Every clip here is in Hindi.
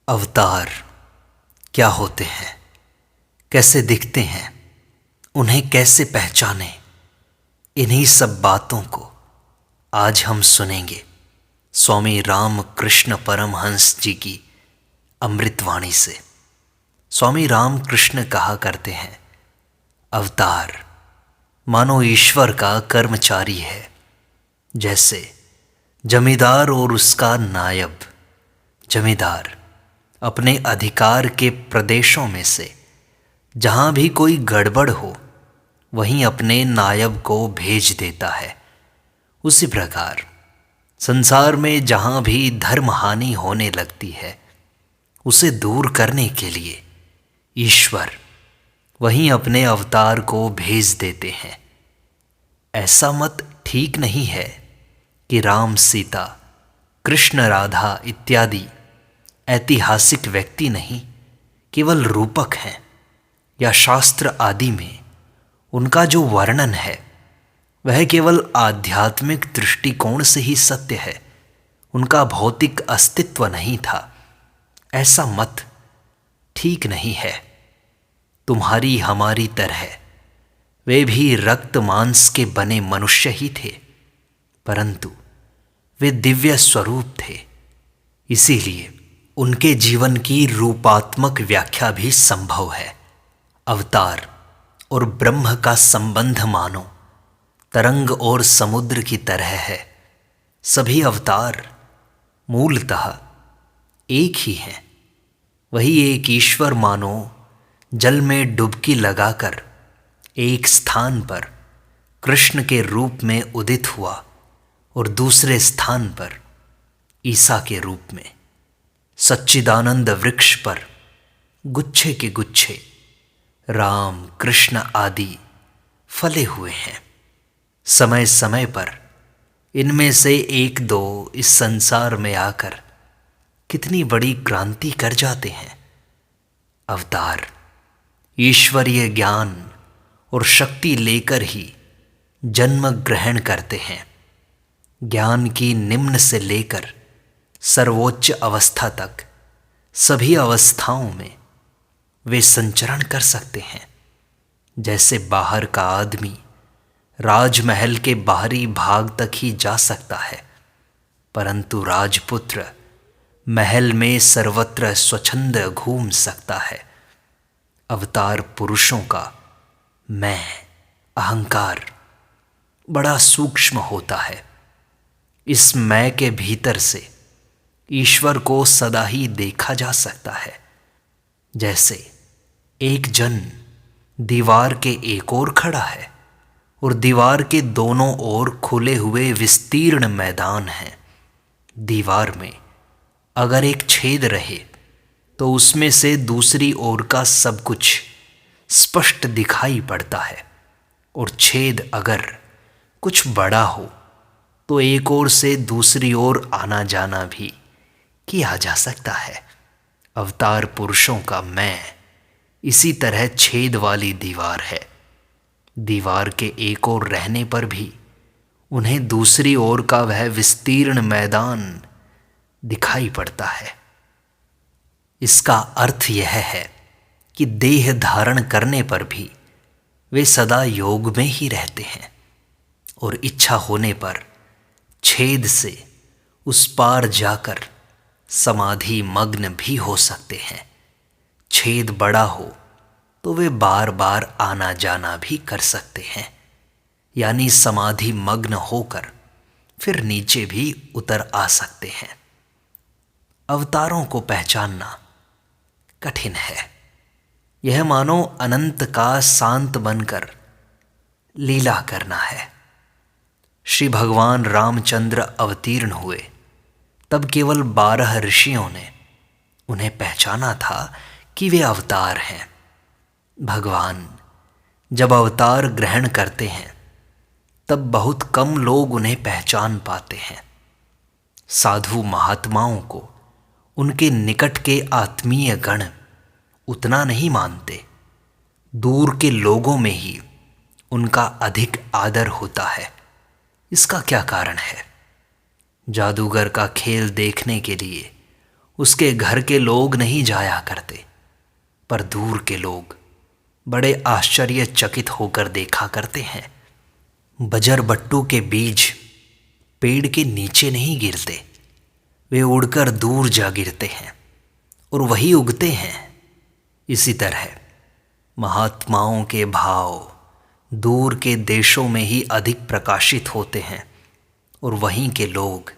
अवतार क्या होते हैं, कैसे दिखते हैं, उन्हें कैसे पहचानें, इन्हीं सब बातों को आज हम सुनेंगे स्वामी रामकृष्ण परमहंस जी की अमृतवाणी से। स्वामी रामकृष्ण कहा करते हैं, अवतार मानो ईश्वर का कर्मचारी है। जैसे जमींदार और उसका नायब। जमींदार अपने अधिकार के प्रदेशों में से जहाँ भी कोई गड़बड़ हो वहीं अपने नायब को भेज देता है। उसी प्रकार संसार में जहाँ भी धर्म हानि होने लगती है उसे दूर करने के लिए ईश्वर वहीं अपने अवतार को भेज देते हैं। ऐसा मत ठीक नहीं है कि राम सीता, कृष्ण राधा इत्यादि ऐतिहासिक व्यक्ति नहीं केवल रूपक हैं, या शास्त्र आदि में उनका जो वर्णन है वह केवल आध्यात्मिक दृष्टिकोण से ही सत्य है, उनका भौतिक अस्तित्व नहीं था। ऐसा मत ठीक नहीं है। तुम्हारी हमारी तरह वे भी रक्त मांस के बने मनुष्य ही थे, परंतु वे दिव्य स्वरूप थे। इसीलिए उनके जीवन की रूपात्मक व्याख्या भी संभव है। अवतार और ब्रह्म का संबंध मानो तरंग और समुद्र की तरह है। सभी अवतार मूलतः एक ही हैं। वही एक ईश्वर मानो जल में डुबकी लगाकर एक स्थान पर कृष्ण के रूप में उदित हुआ और दूसरे स्थान पर ईसा के रूप में। सच्चिदानंद वृक्ष पर गुच्छे के गुच्छे राम कृष्ण आदि फले हुए हैं। समय समय पर इनमें से एक दो इस संसार में आकर कितनी बड़ी क्रांति कर जाते हैं। अवतार ईश्वरीय ज्ञान और शक्ति लेकर ही जन्म ग्रहण करते हैं। ज्ञान की निम्न से लेकर सर्वोच्च अवस्था तक सभी अवस्थाओं में वे संचरण कर सकते हैं। जैसे बाहर का आदमी राजमहल के बाहरी भाग तक ही जा सकता है, परंतु राजपुत्र महल में सर्वत्र स्वच्छंद घूम सकता है। अवतार पुरुषों का मैं अहंकार बड़ा सूक्ष्म होता है। इस मैं के भीतर से ईश्वर को सदा ही देखा जा सकता है। जैसे एक जन दीवार के एक ओर खड़ा है और दीवार के दोनों ओर खुले हुए विस्तीर्ण मैदान हैं। दीवार में अगर एक छेद रहे तो उसमें से दूसरी ओर का सब कुछ स्पष्ट दिखाई पड़ता है, और छेद अगर कुछ बड़ा हो तो एक ओर से दूसरी ओर आना जाना भी किया जा सकता है। अवतार पुरुषों का मैं इसी तरह छेद वाली दीवार है। दीवार के एक ओर रहने पर भी उन्हें दूसरी ओर का वह विस्तीर्ण मैदान दिखाई पड़ता है। इसका अर्थ यह है कि देह धारण करने पर भी वे सदा योग में ही रहते हैं, और इच्छा होने पर छेद से उस पार जाकर समाधि मग्न भी हो सकते हैं। छेद बड़ा हो तो वे बार बार आना जाना भी कर सकते हैं, यानी समाधि मग्न होकर फिर नीचे भी उतर आ सकते हैं। अवतारों को पहचानना कठिन है। यह मानो अनंत का शांत बनकर लीला करना है। श्री भगवान रामचंद्र अवतीर्ण हुए तब केवल 12 ऋषियों ने उन्हें पहचाना था कि वे अवतार हैं। भगवान जब अवतार ग्रहण करते हैं तब बहुत कम लोग उन्हें पहचान पाते हैं। साधु महात्माओं को उनके निकट के आत्मीय गण उतना नहीं मानते। दूर के लोगों में ही उनका अधिक आदर होता है। इसका क्या कारण है? जादूगर का खेल देखने के लिए उसके घर के लोग नहीं जाया करते, पर दूर के लोग बड़े आश्चर्यचकित होकर देखा करते हैं। बजरबट्टू के बीज पेड़ के नीचे नहीं गिरते, वे उड़कर दूर जा गिरते हैं और वही उगते हैं। इसी तरह महात्माओं के भाव दूर के देशों में ही अधिक प्रकाशित होते हैं और वहीं के लोग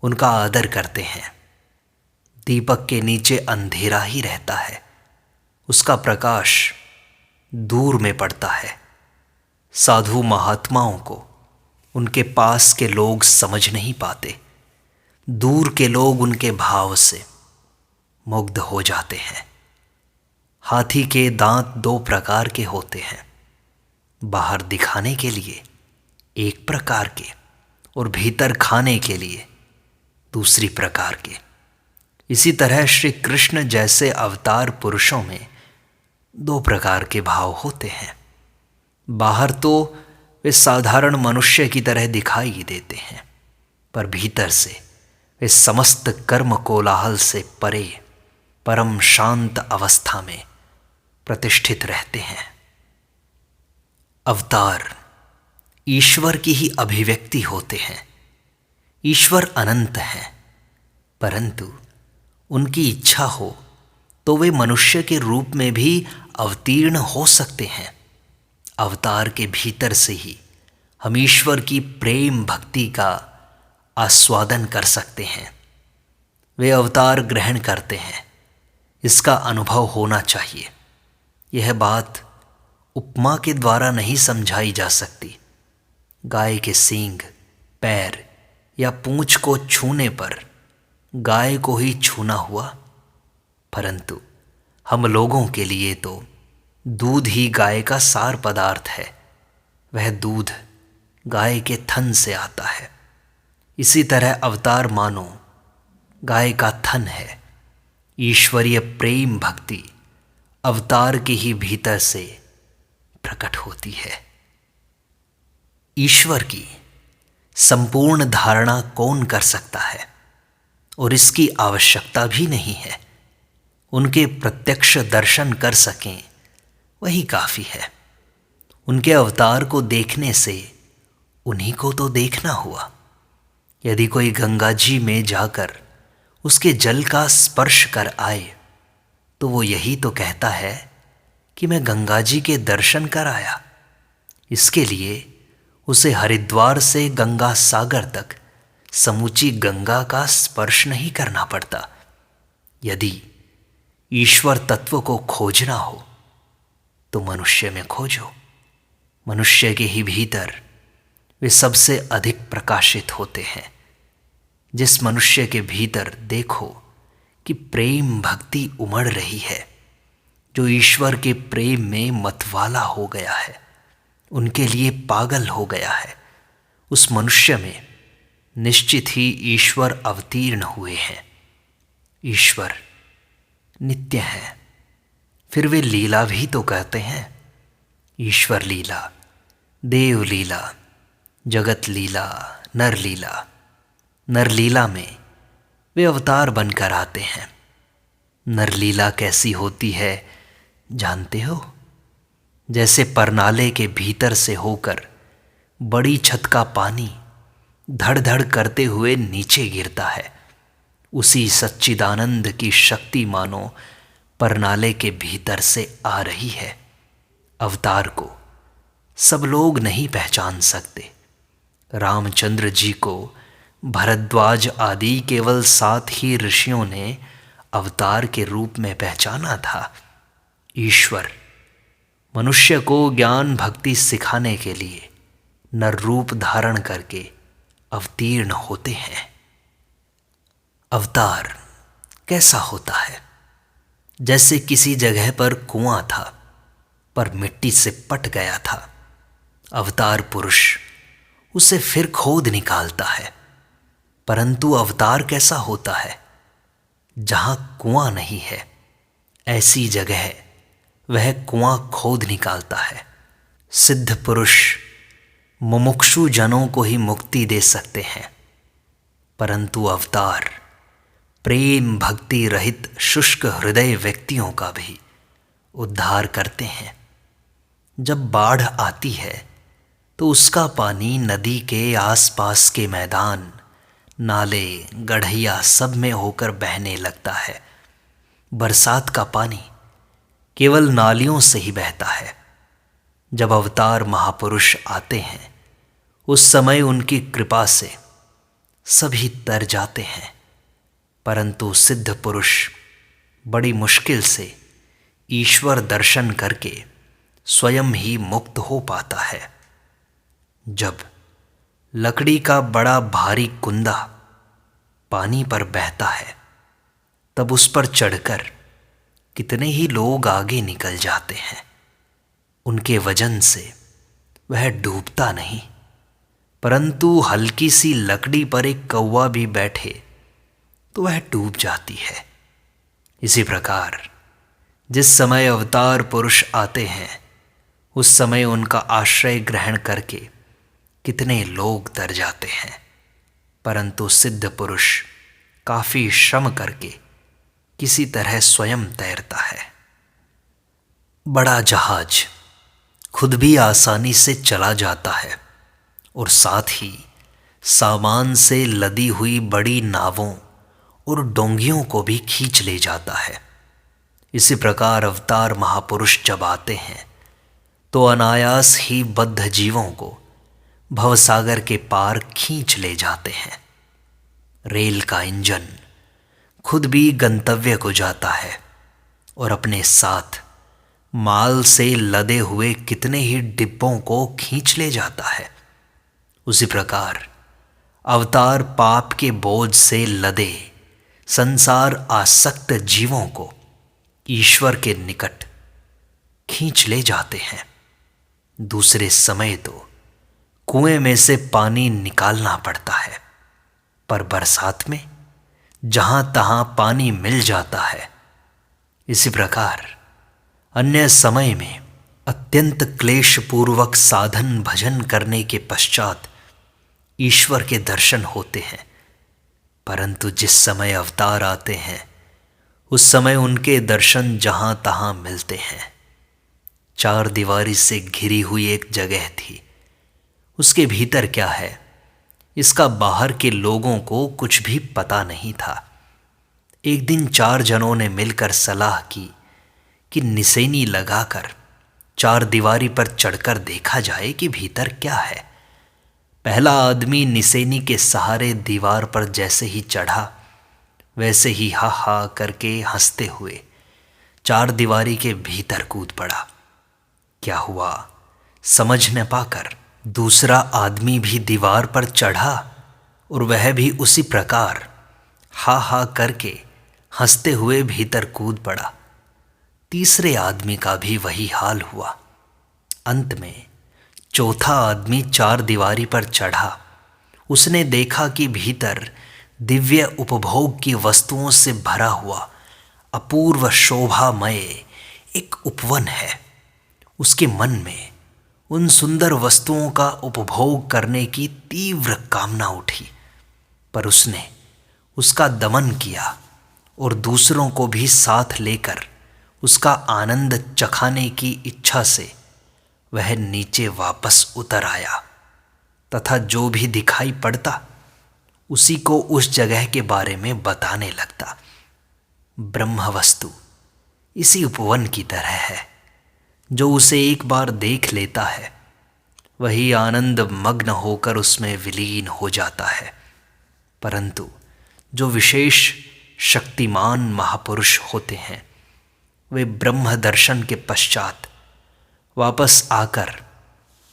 उनका आदर करते हैं। दीपक के नीचे अंधेरा ही रहता है, उसका प्रकाश दूर में पड़ता है। साधु महात्माओं को उनके पास के लोग समझ नहीं पाते, दूर के लोग उनके भाव से मुग्ध हो जाते हैं। हाथी के दांत दो प्रकार के होते हैं, बाहर दिखाने के लिए एक प्रकार के और भीतर खाने के लिए दूसरी प्रकार के। इसी तरह श्री कृष्ण जैसे अवतार पुरुषों में दो प्रकार के भाव होते हैं। बाहर तो वे साधारण मनुष्य की तरह दिखाई देते हैं, पर भीतर से वे समस्त कर्म कोलाहल से परे परम शांत अवस्था में प्रतिष्ठित रहते हैं। अवतार ईश्वर की ही अभिव्यक्ति होते हैं। ईश्वर अनंत हैं, परंतु उनकी इच्छा हो तो वे मनुष्य के रूप में भी अवतीर्ण हो सकते हैं। अवतार के भीतर से ही हम ईश्वर की प्रेम भक्ति का आस्वादन कर सकते हैं। वे अवतार ग्रहण करते हैं, इसका अनुभव होना चाहिए। यह बात उपमा के द्वारा नहीं समझाई जा सकती। गाय के सींग, पैर या पूंछ को छूने पर गाय को ही छूना हुआ, परंतु हम लोगों के लिए तो दूध ही गाय का सार पदार्थ है। वह दूध गाय के थन से आता है। इसी तरह अवतार मानो गाय का थन है। ईश्वरीय प्रेम भक्ति अवतार के ही भीतर से प्रकट होती है। ईश्वर की संपूर्ण धारणा कौन कर सकता है, और इसकी आवश्यकता भी नहीं है। उनके प्रत्यक्ष दर्शन कर सकें वही काफ़ी है। उनके अवतार को देखने से उन्हीं को तो देखना हुआ। यदि कोई गंगा जी में जाकर उसके जल का स्पर्श कर आए तो वो यही तो कहता है कि मैं गंगा जी के दर्शन कर आया। इसके लिए उसे हरिद्वार से गंगा सागर तक समूची गंगा का स्पर्श नहीं करना पड़ता। यदि ईश्वर तत्व को खोजना हो तो मनुष्य में खोजो। मनुष्य के ही भीतर वे सबसे अधिक प्रकाशित होते हैं। जिस मनुष्य के भीतर देखो कि प्रेम भक्ति उमड़ रही है, जो ईश्वर के प्रेम में मतवाला हो गया है, उनके लिए पागल हो गया है, उस मनुष्य में निश्चित ही ईश्वर अवतीर्ण हुए हैं। ईश्वर नित्य है, फिर वे लीला भी तो कहते हैं। ईश्वर लीला, देव लीला, जगत लीला, नर लीला। नर लीला में वे अवतार बनकर आते हैं। नर लीला कैसी होती है जानते हो? जैसे परनाले के भीतर से होकर बड़ी छत का पानी धड़ धड़ करते हुए नीचे गिरता है, उसी सच्चिदानंद की शक्ति मानो परनाले के भीतर से आ रही है। अवतार को सब लोग नहीं पहचान सकते। रामचंद्र जी को भरद्वाज आदि केवल 7 ही ऋषियों ने अवतार के रूप में पहचाना था। ईश्वर मनुष्य को ज्ञान भक्ति सिखाने के लिए नर रूप धारण करके अवतीर्ण होते हैं। अवतार कैसा होता है? जैसे किसी जगह पर कुआं था पर मिट्टी से पट गया था। अवतार पुरुष उसे फिर खोद निकालता है। परंतु अवतार कैसा होता है? जहां कुआं नहीं है, ऐसी जगह वह कुआं खोद निकालता है। सिद्ध पुरुष मुमुक्षु जनों को ही मुक्ति दे सकते हैं, परंतु अवतार प्रेम भक्ति रहित शुष्क हृदय व्यक्तियों का भी उद्धार करते हैं। जब बाढ़ आती है तो उसका पानी नदी के आसपास के मैदान, नाले, गढ़िया सब में होकर बहने लगता है। बरसात का पानी केवल नालियों से ही बहता है। जब अवतार महापुरुष आते हैं उस समय उनकी कृपा से सभी तर जाते हैं, परंतु सिद्ध पुरुष बड़ी मुश्किल से ईश्वर दर्शन करके स्वयं ही मुक्त हो पाता है। जब लकड़ी का बड़ा भारी कुंदा पानी पर बहता है तब उस पर चढ़कर कितने ही लोग आगे निकल जाते हैं। उनके वजन से वह डूबता नहीं, परंतु हल्की सी लकड़ी पर एक कौवा भी बैठे तो वह डूब जाती है। इसी प्रकार जिस समय अवतार पुरुष आते हैं उस समय उनका आश्रय ग्रहण करके कितने लोग तर जाते हैं, परंतु सिद्ध पुरुष काफी श्रम करके किसी तरह स्वयं तैरता है। बड़ा जहाज खुद भी आसानी से चला जाता है और साथ ही सामान से लदी हुई बड़ी नावों और डोंगियों को भी खींच ले जाता है। इसी प्रकार अवतार महापुरुष जब आते हैं तो अनायास ही बद्ध जीवों को भवसागर के पार खींच ले जाते हैं। रेल का इंजन खुद भी गंतव्य को जाता है और अपने साथ माल से लदे हुए कितने ही डिब्बों को खींच ले जाता है। उसी प्रकार अवतार पाप के बोझ से लदे संसार आसक्त जीवों को ईश्वर के निकट खींच ले जाते हैं। दूसरे समय तो कुएं में से पानी निकालना पड़ता है, पर बरसात में जहां तहां पानी मिल जाता है। इसी प्रकार अन्य समय में अत्यंत क्लेशपूर्वक साधन भजन करने के पश्चात ईश्वर के दर्शन होते हैं, परंतु जिस समय अवतार आते हैं उस समय उनके दर्शन जहां तहां मिलते हैं। चार दीवारी से घिरी हुई एक जगह थी, उसके भीतर क्या है इसका बाहर के लोगों को कुछ भी पता नहीं था। एक दिन चार जनों ने मिलकर सलाह की कि निसेनी लगाकर चार दीवारी पर चढ़कर देखा जाए कि भीतर क्या है। पहला आदमी निसेनी के सहारे दीवार पर जैसे ही चढ़ा वैसे ही हा हा करके हंसते हुए चार दीवारी के भीतर कूद पड़ा। क्या हुआ समझ न पाकर दूसरा आदमी भी दीवार पर चढ़ा और वह भी उसी प्रकार हा हा करके हंसते हुए भीतर कूद पड़ा। तीसरे आदमी का भी वही हाल हुआ। अंत में चौथा आदमी चार दीवारी पर चढ़ा। उसने देखा कि भीतर दिव्य उपभोग की वस्तुओं से भरा हुआ अपूर्व शोभामय एक उपवन है। उसके मन में उन सुंदर वस्तुओं का उपभोग करने की तीव्र कामना उठी, पर उसने उसका दमन किया और दूसरों को भी साथ लेकर उसका आनंद चखाने की इच्छा से वह नीचे वापस उतर आया तथा जो भी दिखाई पड़ता उसी को उस जगह के बारे में बताने लगता। ब्रह्म वस्तु इसी उपवन की तरह है। जो उसे एक बार देख लेता है वही आनंद मग्न होकर उसमें विलीन हो जाता है, परंतु जो विशेष शक्तिमान महापुरुष होते हैं वे ब्रह्म दर्शन के पश्चात वापस आकर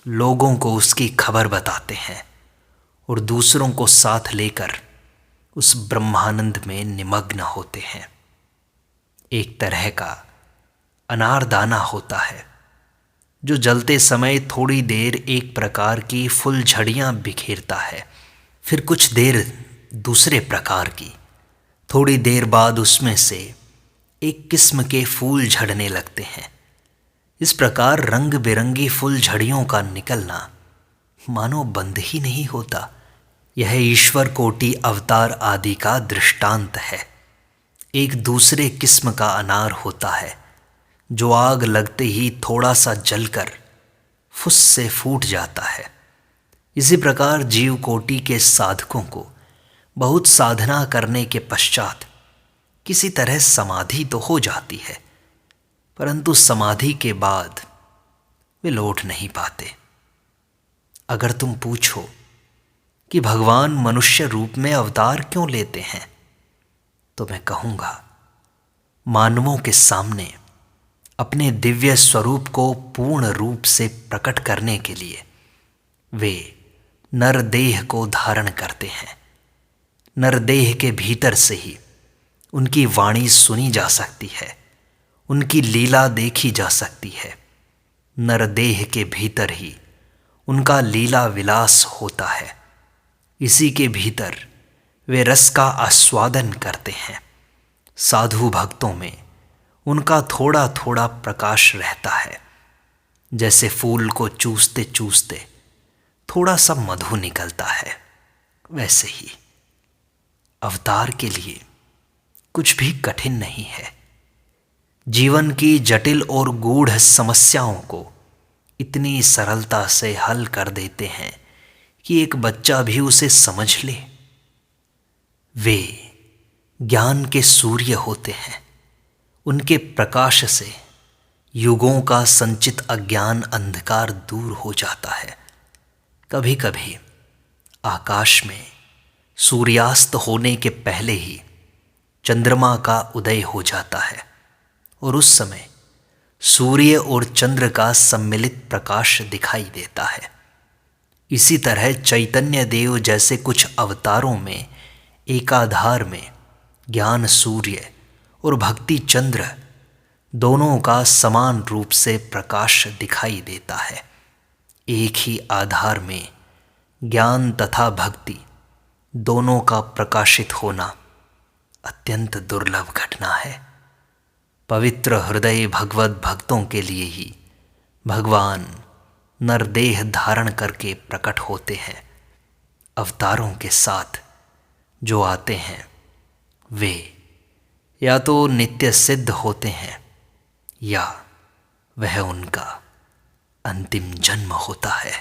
लोगों को उसकी खबर बताते हैं और दूसरों को साथ लेकर उस ब्रह्मानंद में निमग्न होते हैं। एक तरह का अनारदाना होता है जो जलते समय थोड़ी देर एक प्रकार की फुलझड़ियाँ बिखेरता है, फिर कुछ देर दूसरे प्रकार की, थोड़ी देर बाद उसमें से एक किस्म के फूल झड़ने लगते हैं। इस प्रकार रंग बिरंगी फुलझड़ियों का निकलना मानो बंद ही नहीं होता। यह ईश्वर कोटि अवतार आदि का दृष्टांत है। एक दूसरे किस्म का अनार होता है जो आग लगते ही थोड़ा सा जलकर फुस से फूट जाता है। इसी प्रकार जीव कोटि के साधकों को बहुत साधना करने के पश्चात किसी तरह समाधि तो हो जाती है, परंतु समाधि के बाद वे लौट नहीं पाते। अगर तुम पूछो कि भगवान मनुष्य रूप में अवतार क्यों लेते हैं, तो मैं कहूँगा मानवों के सामने अपने दिव्य स्वरूप को पूर्ण रूप से प्रकट करने के लिए वे नरदेह को धारण करते हैं। नरदेह के भीतर से ही उनकी वाणी सुनी जा सकती है, उनकी लीला देखी जा सकती है। नरदेह के भीतर ही उनका लीला विलास होता है। इसी के भीतर वे रस का आस्वादन करते हैं। साधु भक्तों में उनका थोड़ा थोड़ा प्रकाश रहता है। जैसे फूल को चूसते चूसते थोड़ा सा मधु निकलता है, वैसे ही अवतार के लिए कुछ भी कठिन नहीं है। जीवन की जटिल और गूढ़ समस्याओं को इतनी सरलता से हल कर देते हैं कि एक बच्चा भी उसे समझ ले। वे ज्ञान के सूर्य होते हैं। उनके प्रकाश से युगों का संचित अज्ञान अंधकार दूर हो जाता है। कभी कभी आकाश में सूर्यास्त होने के पहले ही चंद्रमा का उदय हो जाता है और उस समय सूर्य और चंद्र का सम्मिलित प्रकाश दिखाई देता है। इसी तरह चैतन्य देव जैसे कुछ अवतारों में एकाधार में ज्ञान सूर्य और भक्ति चंद्र दोनों का समान रूप से प्रकाश दिखाई देता है। एक ही आधार में ज्ञान तथा भक्ति दोनों का प्रकाशित होना अत्यंत दुर्लभ घटना है। पवित्र हृदय भगवत भक्तों के लिए ही भगवान नरदेह धारण करके प्रकट होते हैं। अवतारों के साथ जो आते हैं वे या तो नित्य सिद्ध होते हैं या वह उनका अंतिम जन्म होता है।